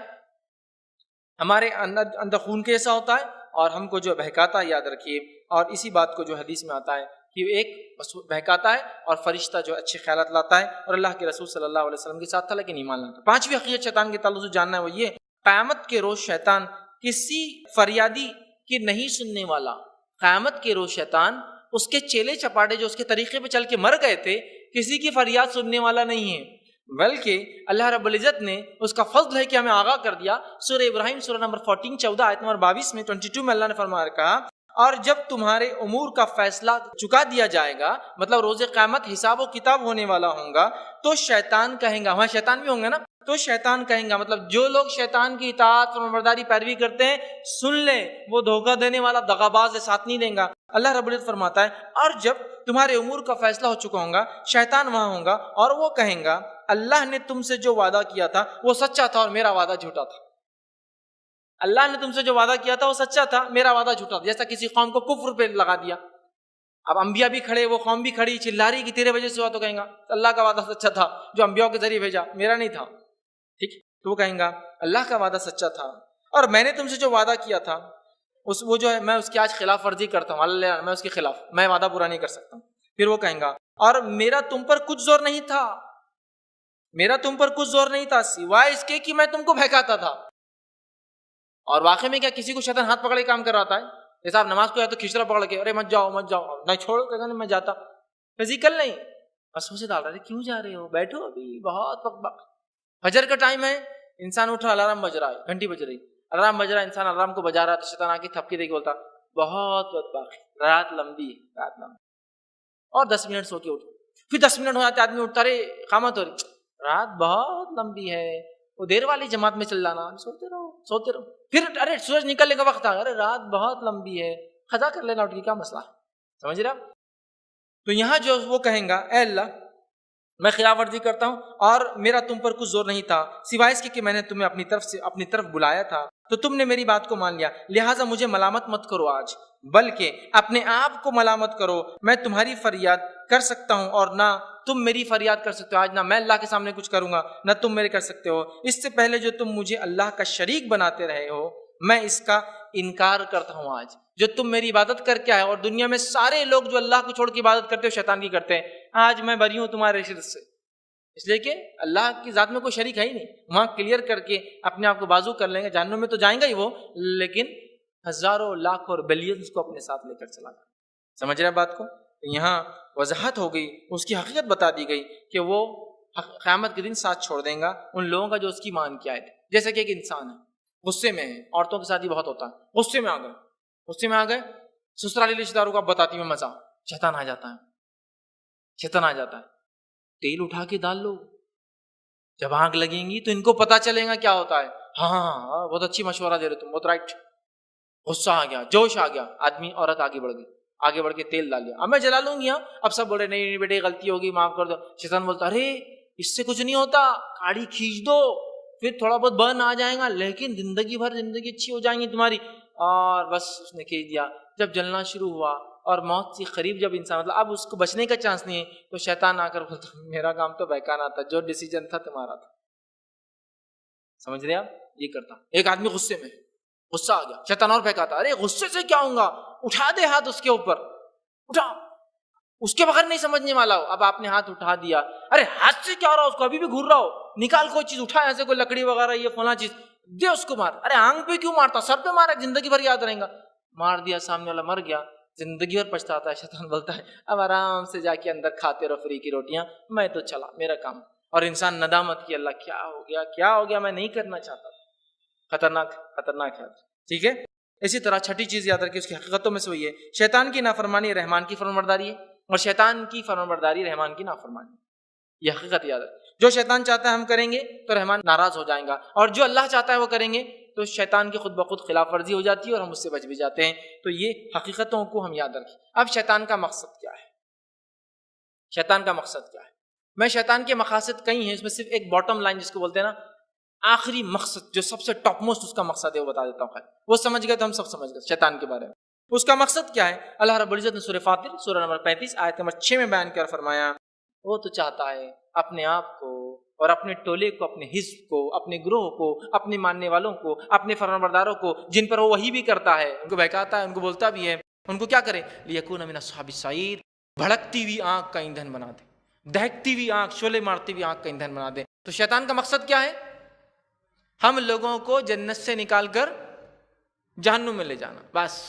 ہمارے اندر خون کے ایسا ہوتا ہے اور ہم کو جو بہکاتا ہے. یاد رکھیے، اور اسی بات کو جو حدیث میں آتا ہے کہ ایک بہکاتا ہے اور فرشتہ جو اچھے خیالات لاتا ہے، اور اللہ کے رسول صلی اللہ علیہ وسلم کے ساتھ تھا لیکن ایمان لاتا. 5ویں حقیقت شیطان کے تعلق سے جاننا ہے وہ یہ، قیامت کے روز شیطان کسی فریادی کی نہیں سننے والا. قیامت کے روز شیطان اس کے چیلے چپاٹے جو اس کے طریقے پہ چل کے مر گئے تھے، کسی کی فریاد سننے والا نہیں ہے، بلکہ اللہ رب العزت نے اس کا فضل ہے کہ ہمیں آگاہ کر دیا. سورہ ابراہیم سورہ نمبر 14 آیت نمبر 22 میں 22 میں اللہ نے فرمایا کہا، اور جب تمہارے امور کا فیصلہ چکا دیا جائے گا، مطلب روز قیامت حساب و کتاب ہونے والا ہوگا، تو شیطان کہیں گا، وہاں شیطان بھی ہوں گے نا، تو شیطان کہیں گا، مطلب جو لوگ شیطان کی اطاعت فرمانبرداری پیروی کرتے ہیں، سن لیں وہ دھوکہ دینے والا دغاباز ہے، ساتھ نہیں دیں گا. اللہ رب العزت فرماتا ہے، اور جب تمہارے امور کا فیصلہ ہو چکا ہوگا، شیطان وہاں ہوگا اور وہ کہیں گا اللہ نے تم سے جو وعدہ کیا تھا وہ سچا تھا اور میرا وعدہ جھوٹا تھا. اللہ نے تم سے جو وعدہ کیا تھا وہ سچا تھا، میرا وعدہ جھوٹا تھا. جیسا کسی قوم کو کفر پہ لگا دیا، اب انبیاء بھی کھڑے، وہ قوم بھی کھڑی، چلا رہی کہ تیرے وجہ سے ہوا، تو کہیں گا اللہ کا وعدہ سچا تھا جو انبیاء کے ذریعے بھیجا، میرا نہیں تھا. ٹھیک، تو وہ کہیں گا اللہ کا وعدہ سچا تھا اور میں نے تم سے جو وعدہ کیا تھا وہ جو ہے میں اس کی آج خلاف ورزی کرتا ہوں، اللہ میں اس کے خلاف، میں وعدہ پورا نہیں کر سکتا. پھر وہ کہیں گا اور میرا تم پر کچھ زور نہیں تھا، میرا تم پر کچھ زور نہیں تھا سوائے اس کے کہ میں تم کو بہکاتا تھا. اور واقعی میں کیا کسی کو شیطان ہاتھ پکڑے کام کر رہا ہے؟ جیسا آپ نماز کو یا تو کھچڑا پکڑ کے ارے مت جاؤ نہیں، چھوڑو، کہتا نہیں میں جاتا، فزیکل نہیں، بس مجھے ڈال رہے کیوں جا رہے ہو، بیٹھو ابھی بہت وقت. فجر کا ٹائم ہے، انسان اٹھا، الارم بج رہا ہے، گھنٹی بج رہی، الارم بج رہا ہے، انسان الارم کو بجا رہا ہے تو شیطان آ کے تھپکی دے کے بولتا بہت وقت باقی، رات لمبی ہے، رات لمبی، اور 10 منٹ سو کے اٹھو. پھر 10 منٹ ہو جاتے، آدمی اٹھتا، رے اقامت ہو رہی، رات بہت لمبی ہے، وہ دیر والی جماعت میں چل جانا، سوتے رہو. پھر ارے سورج نکلنے کا وقت آ گیا، ارے رات بہت لمبی ہے، قضا کر لینا اٹھ کے، کیا مسئلہ ہے؟ سمجھ رہے آپ؟ تو یہاں جو وہ کہیں گا اے اللہ میں خلاف ورزی کرتا ہوں اور میرا تم پر کچھ زور نہیں تھا سوائے اس کے کہ میں نے تمہیں اپنی طرف بلایا تھا تو تم نے میری بات کو مان لیا، لہٰذا مجھے ملامت مت کرو آج، بلکہ اپنے آپ کو ملامت کرو۔ میں تمہاری فریاد کر سکتا ہوں اور نہ تم میری فریاد کر سکتے ہو۔ آج نہ میں اللہ کے سامنے کچھ کروں گا نہ تم میرے کر سکتے ہو۔ اس سے پہلے جو تم مجھے اللہ کا شریک بناتے رہے ہو میں اس کا انکار کرتا ہوں۔ آج جو تم میری عبادت کر کے آئے اور دنیا میں سارے لوگ جو اللہ کو چھوڑ کے عبادت کرتے ہو شیطان کی کرتے ہیں، آج میں بری ہوں تمہارے شرک سے، اس لیے کہ اللہ کی ذات میں کوئی شریک ہے ہی نہیں۔ وہاں کلیئر کر کے اپنے آپ کو بازو کر لیں گے، جہنم میں تو جائیں گا ہی وہ، لیکن ہزاروں لاکھوں اور بلینز کو اپنے ساتھ لے کر چلا گیا۔ سمجھ رہے بات کو؟ یہاں وضاحت ہو گئی، اس کی حقیقت بتا دی گئی کہ وہ قیامت کے دن ساتھ چھوڑ دیں گا ان لوگوں کا جو اس کی مان کے آئے تھے۔ جیسے کہ ایک انسان ہے غصے میں ہے، عورتوں کے ساتھ ہی بہت ہوتا ہے، غصے میں آ گئے سسرالی رشتہ داروں کو بتاتی میں مزہ، شیطان آ جاتا ہے، تیل اٹھا کے ڈال لو، جب آگ لگیں گی تو ان کو پتا چلے گا کیا ہوتا ہے۔ ہاں بہت اچھی مشورہ دے رہے تم، بہت رائٹ۔ غصہ آ گیا، جوش آ گیا، آدمی عورت آگے بڑھ کے تیل ڈال دیا، اب میں جلا لوں گی۔ اب سب بول رہے نہیں بیٹے غلطی ہوگی معاف کر دو۔ شیطان بولتا ارے اس سے کچھ نہیں ہوتا، کاڑی کھینچ دو، پھر تھوڑا بہت برن آ جائے گا لیکن زندگی بھر زندگی اچھی ہو جائیں گی تمہاری۔ اور بس اس نے کھینچ دیا۔ جب جلنا شروع ہوا اور موت سے قریب جب انسان مطلب اب اس کو بچنے کا چانس نہیں ہے تو شیطان آ کر بولتا میرا کام تو بہکانا تھا، جو ڈیسیجن تھا تمہارا تھا۔ سمجھ رہے آپ؟ یہ کرتا ایک آدمی غصے میں، غصہ آ گیا، شیطان اور بہکاتا ارے غصے سے کیا ہوں گا، اٹھا دے ہاتھ اس کے اوپر، اٹھا، اس کے بغیر نہیں سمجھنے والا ہو۔ اب آپ نے ہاتھ اٹھا دیا، ارے ہاتھ سے کیا ہو رہا، اس کو ابھی بھی گھور رہا ہو، نکال کوئی چیز، اٹھا ایسے کوئی لکڑی وغیرہ یہ فلاں چیز دے اس کو مار۔ ارے آنکھ پہ کیوں مارتا، سر پہ مارا، زندگی بھر یاد رہے گا۔ مار دیا، سامنے والا مر گیا، زندگی بھر پچھتاتا ہے۔ شیطان بولتا ہے اب آرام سے جا کے اندر کھاتے رہو فری کی روٹیاں، میں تو چلا میرا کام۔ اور انسان ندامت کی، اللہ کیا ہو گیا میں نہیں کرنا چاہتا تھا۔ خطرناک ہے، ٹھیک ہے۔ اسی طرح چھٹی چیز یاد رکھیں، اس کی حقیقتوں میں سے وہی ہے شیطان کی نافرمانی رحمان کی فرمانبرداری ہے اور شیطان کی فرمانبرداری رحمان کی نافرمانی۔ یہ حقیقت یاد رکھیں، جو شیطان چاہتا ہے ہم کریں گے تو رحمان ناراض ہو جائیں گا، اور جو اللہ چاہتا ہے وہ کریں گے تو شیطان کی خود بخود خلاف ورزی ہو جاتی ہے اور ہم اس سے بچ بھی جاتے ہیں۔ تو یہ حقیقتوں کو ہم یاد رکھیں۔ اب شیطان کا مقصد کیا ہے؟ میں شیطان کے مقاصد کئی ہیں، اس میں صرف ایک باٹم لائن جس کو بولتے ہیں نا آخری مقصد، جو سب سے ٹاپ موسٹ اس کا مقصد ہے وہ بتا دیتا ہوں۔ وہ سمجھ گئے تو ہم سب سمجھ گئے شیطان کے بارے میں۔ اس کا مقصد کیا ہے؟ اللہ رب العزت نے سورہ فاطر سورہ نمبر 35 آیت نمبر 6 میں بیان کر فرمایا وہ تو چاہتا ہے اپنے آپ کو اور اپنے ٹولے کو، اپنے حزب کو، اپنے گروہ کو، اپنے ماننے والوں کو، اپنے فرمانبرداروں کو جن پر وہ وحی بھی کرتا ہے، ان کو بہکاتا ہے، ان کو بولتا بھی ہے، ان کو کیا کرے؟ لیکون من اصحاب السعیر، بھڑکتی ہوئی آنکھ کا ایندھن بنا دے، دہکتی ہوئی آنکھ، شعلے مارتی ہوئی آنکھ کا ایندھن بنا دے۔ تو شیطان کا مقصد کیا ہے؟ ہم لوگوں کو جنت سے نکال کر جہنم میں لے جانا۔ بس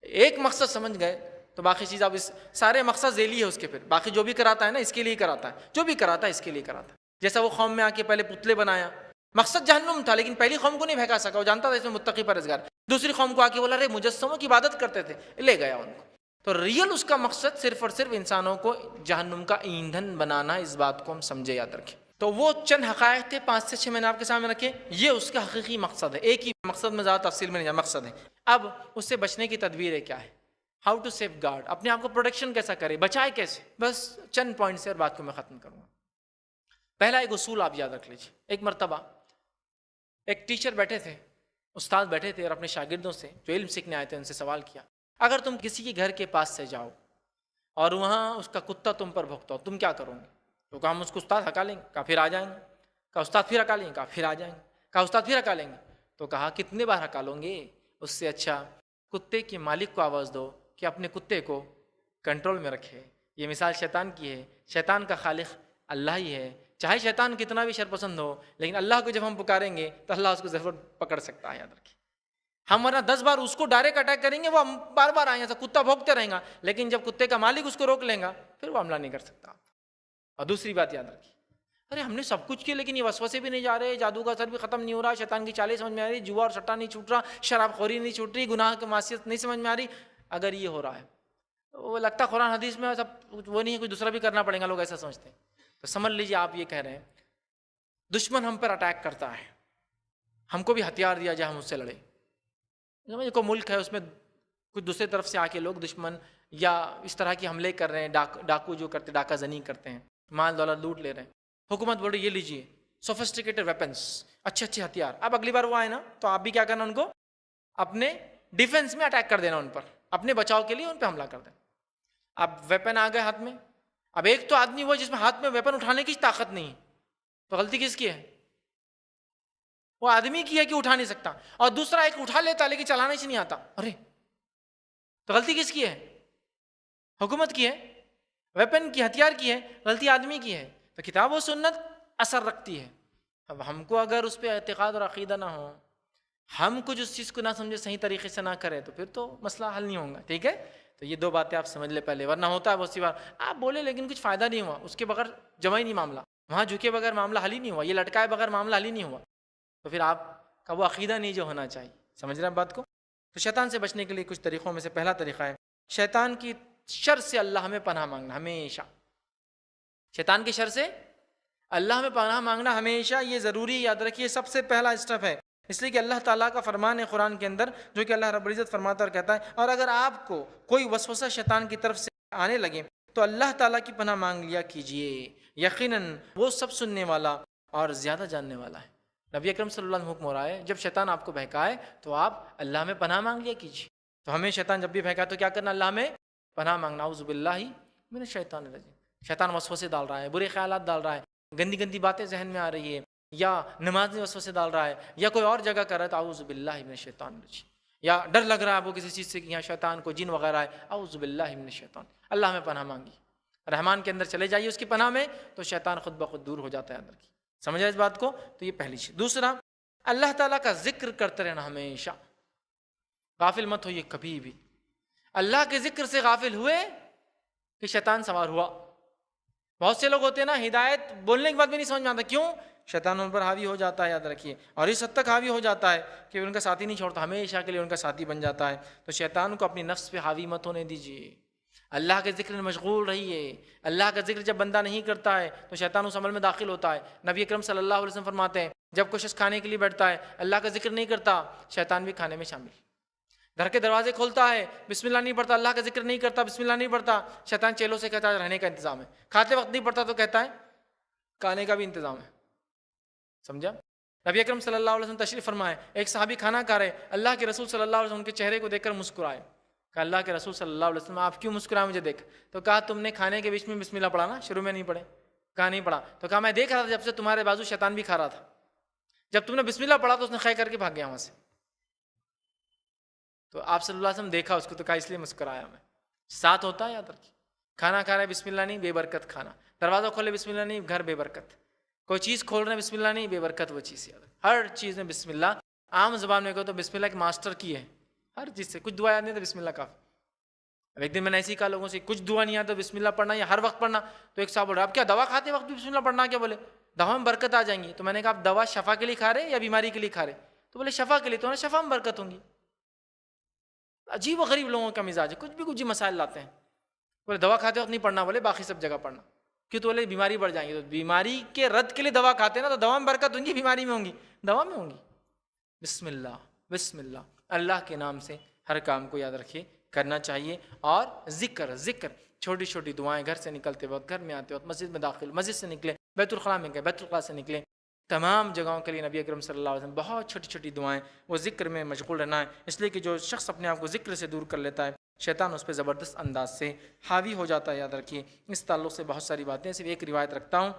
ایک مقصد سمجھ گئے تو باقی چیز اب اس سارے مقصد ذیلی ہے اس کے، پھر باقی جو بھی کراتا ہے نا اس کے لیے کراتا ہے، جو بھی کراتا ہے اس کے لیے کراتا ہے۔ جیسا وہ قوم میں آ کے پہلے پتلے بنایا، مقصد جہنم تھا لیکن پہلی قوم کو نہیں بہکا سکا، وہ جانتا تھا اس میں متقی پرہیزگار۔ دوسری قوم کو آ کے بولا رے مجسموں کی عبادت کرتے تھے، لے گیا ان کو۔ تو ریئل اس کا مقصد صرف اور صرف انسانوں کو جہنم کا ایندھن بنانا، اس بات کو ہم سمجھے یاد رکھیں۔ تو وہ چند حقائق تھے 5 سے 6 میں نے آپ کے سامنے رکھے، یہ اس کا حقیقی مقصد ہے۔ ایک ہی مقصد میں زیادہ تفصیل میں نہیں جا، مقصد ہے۔ اب اس سے بچنے کی تدبیر ہے کیا ہے؟ ہاؤ ٹو سیف گارڈ، اپنے آپ کو پروٹیکشن کیسا کرے، بچائے کیسے؟ بس چند پوائنٹ سے اور بات کو میں ختم کروں گا۔ پہلا ایک اصول آپ یاد رکھ لیجیے۔ ایک مرتبہ ایک ٹیچر بیٹھے تھے، استاد بیٹھے تھے اور اپنے شاگردوں سے جو علم سیکھنے آئے تھے ان سے سوال کیا، اگر تم کسی کے گھر کے پاس سے جاؤ اور وہاں اس کا کتا تم پر بھونکتا ہو تم کیا کرو گے؟ تو کہا ہم اس کو استاد ہکا لیں گے، کہا پھر آ جائیں گے، کہا استاد پھر ہکا لیں گے، کہا پھر آ جائیں گے، کہا استاد پھر ہکا لیں گے، تو کہا کتنے بار ہکا لوں گے؟ اس سے اچھا کتے کے مالک کو آواز دو کہ اپنے کتے کو کنٹرول میں رکھے۔ یہ مثال شیطان کی ہے، شیطان کا خالق اللہ ہی ہے، چاہے شیطان کتنا بھی شرپسند ہو لیکن اللہ کو جب ہم پکاریں گے تو اللہ اس کو ضرور پکڑ سکتا ہے، یاد رکھیں۔ ہم ورنہ 10 بار اس کو ڈائریکٹ اٹیک کریں گے، وہ بار بار آئیں گے، کتا بھونکتے رہیں گا، لیکن جب کتے کا مالک اس کو روک لیں گا پھر وہ حملہ نہیں کر سکتا۔ اور دوسری بات یاد رکھیے، ارے ہم نے سب کچھ کیا لیکن یہ وسوسے بھی نہیں جا رہے، جادو کا اثر بھی ختم نہیں ہو رہا، شیطان کی چالیں سمجھ میں آ رہی، جوا اور سٹا نہیں چھوٹ رہا، شراب خوری نہیں چھوٹ رہی، گناہ کی معصیت نہیں سمجھ میں آ رہی۔ اگر یہ ہو رہا ہے وہ لگتا قرآن حدیث میں سب وہ نہیں ہے، کچھ دوسرا بھی کرنا پڑے گا، لوگ ایسا سمجھتے ہیں۔ تو سمجھ لیجیے آپ یہ کہہ رہے ہیں دشمن ہم پر اٹیک کرتا ہے، ہم کو بھی ہتھیار دیا جائے ہم اس سے لڑے۔ کوئی ملک ہے اس میں کچھ دوسرے طرف سے آ کے لوگ دشمن یا اس طرح کے حملے کر رہے ہیں، ڈاکو جو کرتے ڈاکہ زنی کرتے ہیں، مال دولت لوٹ لے رہے ہیں. حکومت بول رہی یہ لیجیے سوفسٹیکیٹڈ ویپنس، اچھے اچھے ہتھیار. اب اگلی بار وہ آئے نا تو آپ بھی کیا کرنا، ان کو اپنے ڈیفنس میں اٹیک کر دینا، ان پر اپنے بچاؤ کے لیے ان پہ حملہ کر دینا. اب ویپن آ گئے ہاتھ میں. اب ایک تو آدمی وہ جس میں ہاتھ میں ویپن اٹھانے کی طاقت نہیں ہے، تو غلطی کس کی ہے؟ وہ آدمی کی ہے کہ اٹھا نہیں سکتا. اور دوسرا ایک اٹھا لیتا لیکن چلانے سے نہیں آتا، ارے تو غلطی کس کی ہے؟ حکومت کی ہے، ویپن کی، ہتھیار کی ہے. غلطی آدمی کی ہے. تو کتاب و سنت اثر رکھتی ہے. اب ہم کو اگر اس پہ اعتقاد اور عقیدہ نہ ہو، ہم کچھ اس چیز کو نہ سمجھے، صحیح طریقے سے نہ کریں، تو پھر تو مسئلہ حل نہیں ہوگا. ٹھیک ہے، تو یہ دو باتیں آپ سمجھ لیں پہلے، ورنہ ہوتا ہے بہت سی بار آپ بولے لیکن کچھ فائدہ نہیں ہوا، اس کے بغیر جمع ہی نہیں معاملہ، وہاں جھکے بغیر معاملہ حل ہی نہیں ہوا، یہ لٹکائے بغیر معاملہ حل ہی نہیں ہوا، تو پھر آپ کا وہ عقیدہ نہیں جو ہونا چاہیے. سمجھ رہے ہیں بات کو؟ تو شیطان سے بچنے کے لیے کچھ طریقوں میں سے پہلا طریقہ ہے شیطان کی شر سے اللہ ہمیں پناہ مانگنا. ہمیشہ شیطان کی شر سے اللہ ہمیں پناہ مانگنا ہمیشہ، یہ ضروری یاد رکھیے، سب سے پہلا اسٹیپ ہے. اس لیے کہ اللہ تعالیٰ کا فرمان ہے قرآن کے اندر، جو کہ اللہ رب العزت فرماتا اور کہتا ہے، اور اگر آپ کو کوئی وسوسہ شیطان کی طرف سے آنے لگے تو اللہ تعالیٰ کی پناہ مانگ لیا کیجئے، یقیناً وہ سب سننے والا اور زیادہ جاننے والا ہے. نبی اکرم صلی اللہ علیہ وسلم حکم ہو رہا ہے جب شیطان آپ کو بہکائے تو آپ اللہ میں پناہ مانگ لیا کیجیے. تو ہمیں شیطان جب بھی بہکائے تو کیا کرنا؟ اللہ میں پناہ مانگنا. اعوذ باللہ من الشیطان الرجیم. شیطان وسوسے ڈال رہا ہے، برے خیالات ڈال رہا ہے، گندی گندی باتیں ذہن میں آ رہی ہے، یا نماز میں وسوسے ڈال رہا ہے، یا کوئی اور جگہ کر رہا ہے، تو اعوذ باللہ من الشیطان الرجیم. یا ڈر لگ رہا ہے وہ کسی چیز سے کہ یہاں شیطان کو جن وغیرہ ہے، اعوذ باللہ من الشیطان، اللہ میں پناہ مانگی، رحمان کے اندر چلے جائیے اس کی پناہ میں، تو شیطان خود بخود دور ہو جاتا ہے اندر کی. سمجھا اس بات کو؟ تو یہ پہلی چیز. دوسرا، اللہ تعالیٰ کا ذکر کرتے رہنا ہمیشہ، غافل مت ہوئیے کبھی بھی. اللہ کے ذکر سے غافل ہوئے کہ شیطان سوار ہوا. بہت سے لوگ ہوتے ہیں نا، ہدایت بولنے کے بعد بھی نہیں سمجھ میں آتا، کیوں؟ شیطان ان پر حاوی ہو جاتا ہے، یاد رکھیے، اور اس حد تک حاوی ہو جاتا ہے کہ ان کا ساتھی نہیں چھوڑتا، ہمیشہ کے لیے ان کا ساتھی بن جاتا ہے. تو شیطان کو اپنی نفس پہ حاوی مت ہونے دیجیے، اللہ کے ذکر میں مشغول رہیے. اللہ کا ذکر جب بندہ نہیں کرتا ہے تو شیطان اس عمل میں داخل ہوتا ہے. نبی اکرم صلی اللہ علیہ وسلم فرماتے ہیں جب کوئی شخص کھانے کے لیے بیٹھتا ہے اللہ کا ذکر نہیں کرتا، شیطان بھی کھانے میں شامل. گھر کے دروازے کھولتا ہے بسم اللہ نہیں پڑھتا، اللہ کا ذکر نہیں کرتا، بسم اللہ نہیں پڑھتا، شیطان چیلوں سے کہتا ہے رہنے کا انتظام ہے. کھاتے وقت نہیں پڑھتا تو کہتا ہے کھانے کا بھی انتظام ہے. سمجھا؟ نبی اکرم صلی اللہ علیہ وسلم تشریف فرمائے، ایک صحابی کھانا کھا رہے، اللہ کے رسول صلی اللہ علیہ وسلم ان کے چہرے کو دیکھ کر مسکرائے. کہا اللہ کے رسول صلی اللہ علیہ وسلم آپ کیوں مسکرائے مجھے دیکھ؟ تو کہا تم نے کھانے کے بیچ میں بسم اللہ پڑھا نا، شروع میں نہیں پڑھے؟ کہا نہیں پڑھا. تو کہا میں دیکھ رہا تھا جب سے تمہارے بازو شیطان بھی کھا رہا تھا، جب تم نے بسم اللہ پڑھا تو اس نے خے کر کے بھاگ گیا وہاں سے. تو آپ صلی اللہ علیہ وسلم دیکھا اس کو تو کہا اس لیے مسکرایا میں. ساتھ ہوتا ہے یاد رکھیے، کھانا کھا رہے بسم اللہ نہیں، بے برکت کھانا. دروازہ کھولے بسم اللہ نہیں، گھر بے برکت. کوئی چیز کھول رہے ہیں بسم اللہ نہیں، بے برکت وہ چیز. یاد ہر چیز میں بسم اللہ. عام زبان میں کہو تو بسم اللہ ایک ماسٹر کی ہے ہر چیز سے. کچھ دعا یاد نہیں تو بسم اللہ کافی. اب ایک دن میں نے ایسے ہی کہا لوگوں سے کچھ دعا نہیں آتا بسم اللہ پڑھنا یا ہر وقت پڑھنا. تو ایک صاحب بول رہا اب کیا دوا کھاتے وقت بھی بسم اللہ پڑھنا؟ کیا بولے دوا میں برکت آ جائیں گی. تو میں نے کہا آپ دوا شفا کے لیے کھا رہے یا بیماری کے لیے کھا رہے؟ تو بولے شفا کے لیے. تو شفا میں برکت ہوں گی. عجیب و غریب لوگوں کا مزاج ہے، کچھ بھی مسائل لاتے ہیں. بولے دوا کھاتے وقت نہیں پڑھنا، بولے باقی سب جگہ پڑھنا. کیوں؟ تو بولے بیماری بڑھ جائیں گی. تو بیماری کے رد کے لیے دوا کھاتے ہیں نا، تو دوا میں برکت ہوں گی بیماری میں ہوں گی؟ دوا میں ہوں گی. بسم اللہ بسم اللہ، اللہ کے نام سے ہر کام کو یاد رکھیے کرنا چاہیے. اور ذکر چھوٹی چھوٹی دعائیں گھر سے نکلتے وقت، گھر میں آتے وقت، مسجد میں داخل، مسجد سے نکلے، بیت الخلاء میں گئے، بیت الخلاء سے نکلے، تمام جگہوں کے لیے نبی اکرم صلی اللہ علیہ وسلم بہت چھوٹی چھوٹی دعائیں، وہ ذکر میں مشغول رہنا ہے. اس لیے کہ جو شخص اپنے آپ کو ذکر سے دور کر لیتا ہے شیطان اس پہ زبردست انداز سے حاوی ہو جاتا ہے. یاد رکھیے اس تعلق سے بہت ساری باتیں، صرف ایک روایت رکھتا ہوں.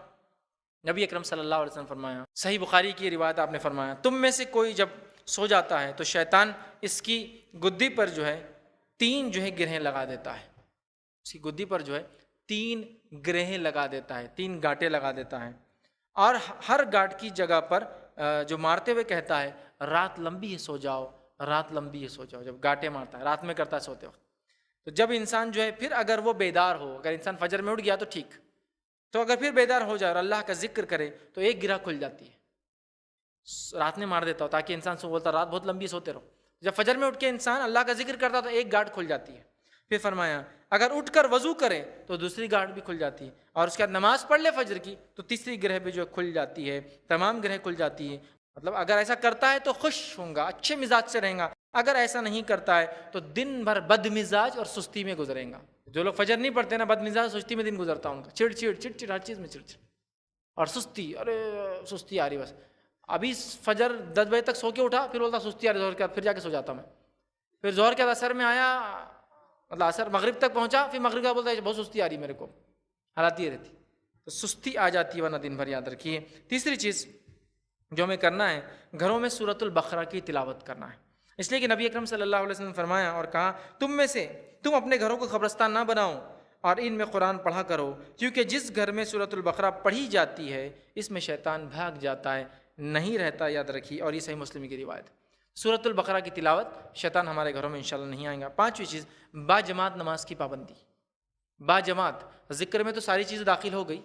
نبی اکرم صلی اللہ علیہ وسلم فرمایا، صحیح بخاری کی روایت آپ نے فرمایا، تم میں سے کوئی جب سو جاتا ہے تو شیطان اس کی گدی پر جو ہے 3 گرہیں لگا دیتا ہے. اس کی گدی پر جو ہے 3 گرہیں لگا دیتا ہے، 3 گاٹیں لگا دیتا ہے. اور ہر گاٹ کی جگہ پر جو مارتے ہوئے کہتا ہے رات لمبی ہے سو جاؤ، رات لمبی ہے سو جاؤ. جب گاٹیں مارتا ہے رات میں کرتا ہے سوتے وقت. تو جب انسان جو ہے پھر اگر وہ بیدار ہو، اگر انسان فجر میں اٹھ گیا تو ٹھیک، تو اگر پھر بیدار ہو جائے اور اللہ کا ذکر کرے تو ایک گرہ کھل جاتی ہے. رات میں مار دیتا ہو تاکہ انسان سو بولتا رات بہت لمبی سوتے رہو. جب فجر میں اٹھ کے انسان اللہ کا ذکر کرتا تو ایک گاٹ کھل جاتی ہے. پھر فرمایا اگر اٹھ کر وضو کرے تو دوسری گاٹ بھی کھل جاتی ہے، اور اس کے بعد نماز پڑھ لے فجر کی تو تیسری گرہ بھی جو کھل جاتی ہے، تمام گرہیں کھل جاتی ہے. مطلب اگر ایسا کرتا ہے تو خوش ہوں گا، اچھے مزاج سے رہیں گا. اگر ایسا نہیں کرتا ہے تو دن بھر بد مزاج اور سستی میں گزریں گا. جو لوگ فجر نہیں پڑھتے نا، بد مزاج سستی میں دن گزرتا ان کا، چڑ چڑ ہر چیز میں چڑ اور سستی، ارے سستی آ رہی بس. ابھی فجر 10 بجے تک سو کے اٹھا، پھر بولتا سستی آ رہی ظہر کے بعد، پھر جا کے سو جاتا میں. پھر ظہر کے بعد اثر میں آیا، مطلب اثر مغرب تک پہنچا، پھر مغرب کا بولتا ہے بہت سستی آ رہی میرے کو، حالات یہ رہتی. تو سستی آ جاتی ہے ورنہ دن بھر. یاد رکھیے. تیسری چیز جو ہمیں کرنا ہے، گھروں میں سورۃ البقرہ کی تلاوت کرنا ہے. اس لیے کہ نبی اکرم صلی اللہ علیہ وسلم نے فرمایا اور کہا، تم میں سے تم اپنے گھروں کو قبرستان نہ بناؤ اور ان میں قرآن پڑھا کرو، کیونکہ جس گھر میں سورۃ البقرہ پڑھی جاتی ہے اس میں شیطان بھاگ جاتا ہے، نہیں رہتا. یاد رکھیے. اور یہ صحیح مسلم کی روایت ہے. سورۃ البقرہ کی تلاوت، شیطان ہمارے گھروں میں انشاءاللہ نہیں آئیں گا. پانچویں چیز، با جماعت نماز کی پابندی. با جماعت ذکر میں تو ساری چیزیں داخل ہو گئی،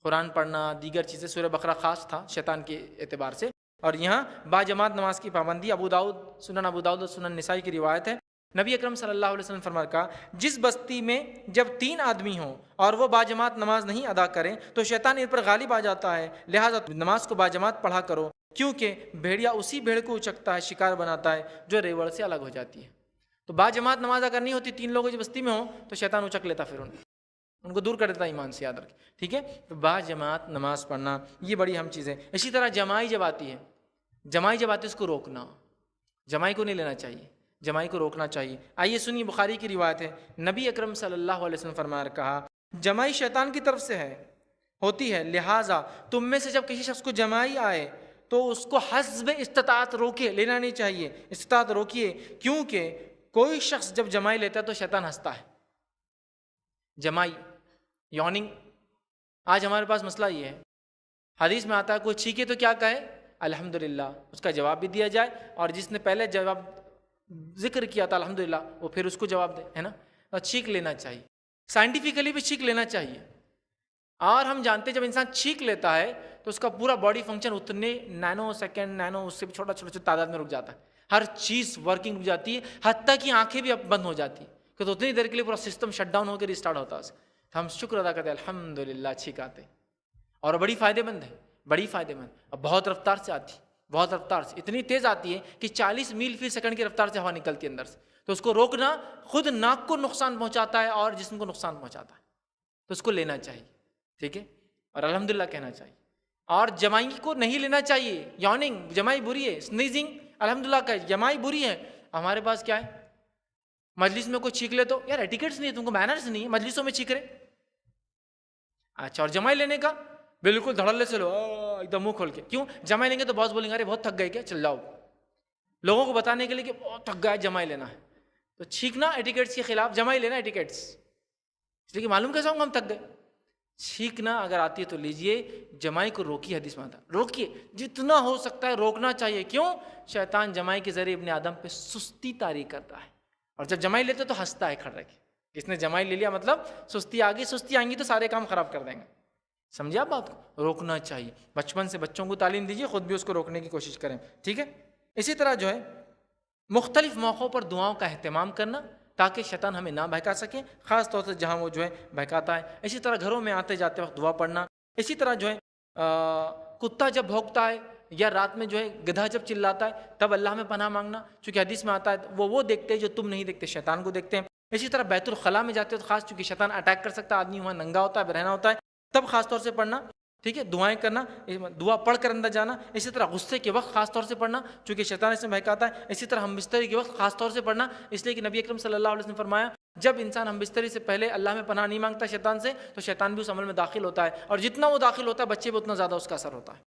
قرآن پڑھنا، دیگر چیزیں. سورہ بقرہ خاص تھا شیطان کے اعتبار سے، اور یہاں با جماعت نماز کی پابندی. ابو داؤد، سنن ابو داؤد اور سنن نسائی کی روایت ہے. نبی اکرم صلی اللہ علیہ وسلم فرمایا، کہا جس بستی میں جب 3 آدمی ہوں اور وہ با جماعت نماز نہیں ادا کریں تو شیطان ان پر غالب آ جاتا ہے، لہٰذا نماز کو با جماعت پڑھا کرو، کیونکہ بھیڑیا اسی بھیڑ کو اچکتا ہے، شکار بناتا ہے جو ریوڑ سے الگ ہو جاتی ہے. تو با جماعت نماز اگر نہیں ہوتی، 3 لوگ جو بستی میں ہوں تو شیطان اچک لیتا، پھر ان کو دور کر دیتا ایمان سے. یاد رکھیں. ٹھیک ہے. تو با جماعت نماز پڑھنا یہ بڑی اہم چیز ہے. اسی طرح جماعی جب آتی ہے، جماعی جب آتی ہے اس کو روکنا، جماعی کو نہیں لینا چاہیے، جماعی کو روکنا چاہیے. آئیے سنیے، بخاری کی روایت ہے، نبی اکرم صلی اللہ علیہ وسلم فرمایا، کہا جماعی شیطان کی طرف سے ہوتی ہے، لہٰذا تم میں سے جب کسی شخص کو جماعی آئے تو اس کو حسب استطاعت روکے، لینا نہیں چاہیے، استطاعت روکیے، کیونکہ کوئی شخص جب جماعی لیتا ہے تو شیطان ہنستا ہے. جماعی یوننگ. آج ہمارے پاس مسئلہ یہ ہے، حدیث میں آتا ہے کوئی چھینکے تو کیا کہے؟ الحمدللہ. اس کا جواب بھی دیا جائے، اور جس نے پہلے جواب ذکر کیا تھا الحمدللہ وہ پھر اس کو جواب دے، ہے نا. اور چھینک لینا چاہیے، سائنٹیفکلی بھی چھینک لینا چاہیے. اور ہم جانتے ہیں جب انسان چھینک لیتا ہے تو اس کا پورا باڈی فنکشن اتنے نینو سیکنڈ، اس سے بھی چھوٹا تعداد میں رک جاتا ہے، ہر چیز ورکنگ رک جاتی ہے، حتیٰ کہ آنکھیں بھی اب بند ہو جاتی ہیں، کہ تو اتنی دیر کے لیے پورا سسٹم شٹ ڈاؤن ہو کے ریسٹارٹ ہوتا ہے. ہم شکر ادا کرتے ہیں الحمدللہ چھینک آتے، اور بڑی فائدے مند ہے، بڑی فائدے مند. اب بہت رفتار سے آتی، بہت رفتار سے، اتنی تیز آتی ہے کہ 40 میل فی سیکنڈ کی رفتار سے ہوا نکلتی ہے اندر سے. تو اس کو روکنا خود ناک کو نقصان پہنچاتا ہے اور جسم کو نقصان پہنچاتا ہے، تو اس کو لینا چاہیے. ٹھیک ہے. اور الحمدللہ کہنا چاہیے. اور جمائی کو نہیں لینا چاہیے. یوننگ جمائی بری ہے، سنیزنگ الحمدللہ کا جمائی بری ہے. ہمارے پاس کیا ہے، مجلس میں کوئی چھینک لے تو یار ایٹیکیٹس نہیں ہے، تم کو مینرز نہیں ہے مجلسوں میں چھینک رہے. اچھا، اور جمائی لینے کا بالکل دھڑلے سے لو ایک دم منہ کھول کے. کیوں؟ جمائی لیں گے تو باس بولیں گے ارے بہت تھک گئے کیا، چل جاؤ، لوگوں کو بتانے کے لیے کہ بہت تھک گیا جمائی لینا ہے. تو چھینکنا ایٹیکیٹس کے خلاف، جمائی لینا ایٹیکیٹس. اس لیے کہ معلوم کیسا ہوں ہم تھک گئے. چھینکنا اگر آتی ہے تو لیجئے، جمائی کو روکیے. حدیث میں آتا روکیے، جتنا ہو سکتا ہے روکنا چاہیے. کیوں؟ شیطان جمائی کے ذریعے ابن آدم پہ سستی طاری کرتا ہے، اور جب جمائی لیتے تو ہنستا ہے کھڑ رہ کے. کس نے جمائی لے لیا مطلب سستی آ گئی، سستی آئیں گی تو سارے کام خراب کر دیں گے. سمجھے آپ بات کو؟ روکنا چاہیے. بچپن سے بچوں کو تعلیم دیجیے، خود بھی اس کو روکنے کی کوشش کریں. ٹھیک ہے. اسی طرح جو ہے مختلف موقعوں پر دعاؤں کا اہتمام کرنا تاکہ شیطان ہمیں نہ بہکا سکے، خاص طور سے جہاں وہ جو ہے بہکاتا ہے. اسی طرح گھروں میں آتے جاتے وقت دعا پڑھنا. اسی طرح جو ہے کتا جب بھونکتا ہے یا رات میں جو ہے گدھا جب چلاتا ہے تب اللہ میں پناہ مانگنا، چونکہ حدیث میں آتا ہے وہ دیکھتے ہیں جو تم نہیں دیکھتے، شیطان کو دیکھتے ہیں. اسی طرح بیت الخلاء میں جاتے ہو خاص، چونکہ شیطان اٹیک کر سکتا ہے، آدمی وہاں ننگا ہوتا ہے، برہنہ ہوتا ہے، تب خاص طور سے پڑھنا. ٹھیک ہے. دعائیں کرنا، دعا پڑھ کر اندر جانا. اسی طرح غصے کے وقت خاص طور سے پڑھنا چونکہ شیطان اس میں بہکاتا ہے. اسی طرح ہم بستری کے وقت خاص طور سے پڑھنا، اس لیے کہ نبی اکرم صلی اللہ علیہ وسلم نے فرمایا جب انسان ہم بستری سے پہلے اللہ میں پناہ نہیں مانگتا شیطان سے تو شیطان بھی اس عمل میں داخل ہوتا ہے، اور جتنا وہ داخل ہوتا ہے بچے پہ اتنا زیادہ اس کا اثر ہوتا ہے.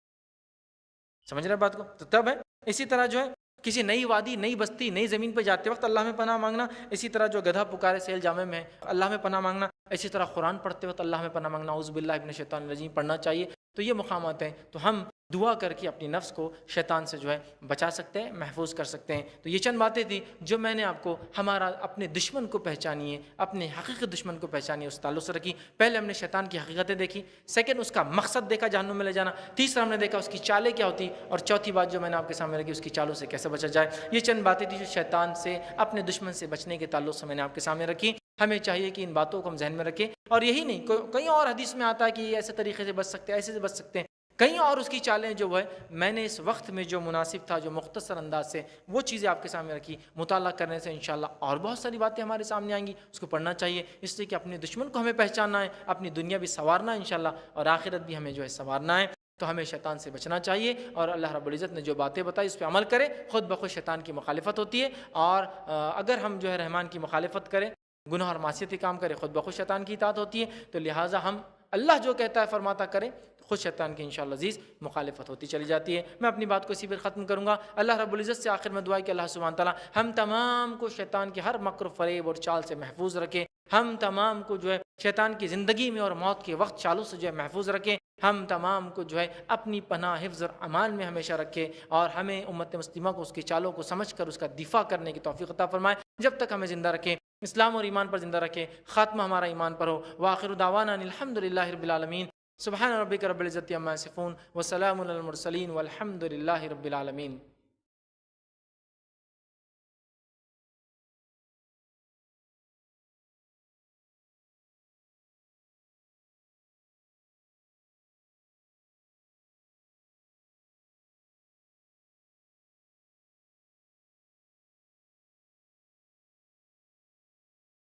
سمجھ رہے بات کو؟ تو تب ہے. اسی طرح جو ہے کسی نئی وادی، نئی بستی، نئی زمین پہ جاتے وقت اللہ میں پناہ مانگنا. اسی طرح جو گدھا پکارے سیل جامع میں اللہ میں پناہ مانگنا. اسی طرح قرآن پڑھتے وقت اللہ میں پناہ مانگنا، اعوذ باللہ من الشیطان الرجیم پڑھنا چاہیے. تو یہ مقامات ہیں، تو ہم دعا کر کے اپنی نفس کو شیطان سے جو ہے بچا سکتے ہیں، محفوظ کر سکتے ہیں. تو یہ چند باتیں تھیں جو میں نے آپ کو ہمارا اپنے دشمن کو پہچانیے، اپنے حقیقی دشمن کو پہچانیے اس تعلق سے رکھی. پہلے ہم نے شیطان کی حقیقتیں دیکھی، سیکنڈ اس کا مقصد دیکھا جہنم میں لے جانا، تیسرا ہم نے دیکھا اس کی چالیں کیا ہوتی، اور چوتھی بات جو میں نے آپ کے سامنے رکھی اس کی چالوں سے کیسے بچا جائے. یہ چند باتیں تھیں جو شیطان سے، اپنے دشمن سے بچنے کے تعلق سے میں نے آپ کے سامنے رکھی. ہمیں چاہیے کہ ان باتوں کو ہم ذہن میں رکھیں. اور یہی نہیں، کہیں اور حدیث میں آتا ہے کہ یہ ایسے طریقے سے بچ سکتے ہیں، ایسے سے بچ سکتے ہیں. کہیں اور اس کی چالیں جو ہے میں نے اس وقت میں جو مناسب تھا، جو مختصر انداز سے وہ چیزیں آپ کے سامنے رکھی، مطالعہ کرنے سے انشاءاللہ اور بہت ساری باتیں ہمارے سامنے آئیں گی، اس کو پڑھنا چاہیے، اس لیے کہ اپنے دشمن کو ہمیں پہچاننا ہے، اپنی دنیا بھی سنوارنا ہے انشاءاللہ، اور آخرت بھی ہمیں جو ہے سنوارنا ہے۔ تو ہمیں شیطان سے بچنا چاہیے، اور اللہ رب العزت نے جو باتیں بتائی اس پہ عمل کرے۔ خود بخود شیطان کی مخالفت ہوتی ہے، اور اگر ہم جو ہے رحمان کی مخالفت کریں، گناہ اور معصیتی کام کرے، خود بخود شیطان کی اطاعت ہوتی ہے۔ تو لہٰذا ہم اللہ جو کہتا ہے فرماتا کریں، خود شیطان کی انشاءاللہ عزیز مخالفت ہوتی چلی جاتی ہے۔ میں اپنی بات کو اسی پر ختم کروں گا۔ اللہ رب العزت سے آخر میں دعا ہے کہ اللہ سبحانہ تعالیٰ ہم تمام کو شیطان کے ہر مکر و فریب اور چال سے محفوظ رکھے، ہم تمام کو جو ہے شیطان کی زندگی میں اور موت کے وقت چالوں سے جو ہے محفوظ رکھے، ہم تمام کو جو ہے اپنی پناہ حفظ اور امان میں ہمیشہ رکھے، اور ہمیں امت مسلمہ کو اس کی چالوں کو سمجھ کر اس کا دفاع کرنے کی توفیق عطا فرمائے۔ جب تک ہمیں زندہ رکھے، اسلام اور ایمان پر زندہ رکھے، خاتمہ ہمارا ایمان پر ہو۔ وآخر دعوانا ان الحمد للہ رب العالمین۔ سبحان ربک رب العزت عما یصفون وسلام علی المرسلین والحمد للہ رب العالمین۔